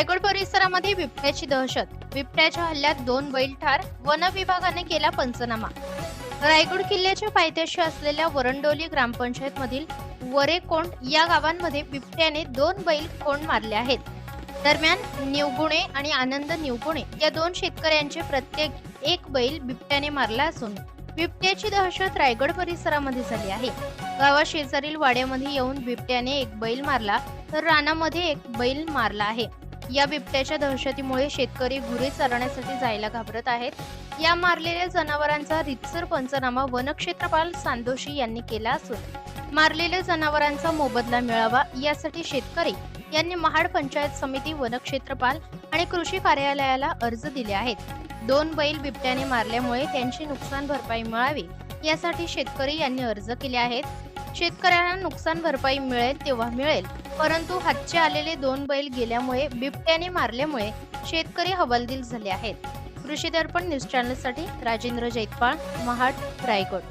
रायगड परिसरामध्ये बिबट्याची दहशत. बिबट्याच्या हल्ल्यात 2 बैल ठार. वन विभागाने केला पंचनामा. रायगड किल्ल्याच्या पायथ्याशी असलेल्या वरंडोली ग्रामपंचायत मधील वरेकोंड या गावांमध्ये बिबट्याने 2 बैल कोंड मारले आहेत. दरम्यान निवगुणे आणि आनंद निवगुणे या 2 शेतकऱ्यांचे प्रत्येक एक बैल बिबट्याने मारला असून बिबट्याची दहशत रायगड परिसरामध्ये झाली आहे. गावा शेजारील वाड्यामध्ये येऊन बिबट्याने एक बैल मारला तर रानामध्ये एक बैल मारला आहे. या बिबट्याच्या दहशतीमुळे शेतकरी गुरे चरण्यासाठी जायला घाबरत आहेत. या मारलेल्या जनावरांचा रीतसर पंचनामा वनक्षेत्रपाल सांदोशी यांनी केला असून मारलेल्या जनावरांचा मोबदला मिळावा यासाठी शेतकरी यांनी महाड पंचायत समिती, वनक्षेत्रपाल आणि कृषी कार्यालयाला अर्ज दिले आहेत. 2 बैल बिबट्याने मारल्यामुळे त्यांची नुकसान भरपाई मिळावी यासाठी शेतकरी यांनी अर्ज केले आहेत. शेतकऱ्यांना नुकसान भरपाई मिळेल तेव्हा मिळेल, परंतु हातचे आलेले 2 बैल गेल्यामुळे, बिबट्याने मारल्यामुळे शेतकरी हवालदिल झाले आहेत. कृषी दर्पण न्यूज चॅनलसाठी राजेंद्र जैतपाळ, महाड, रायगड.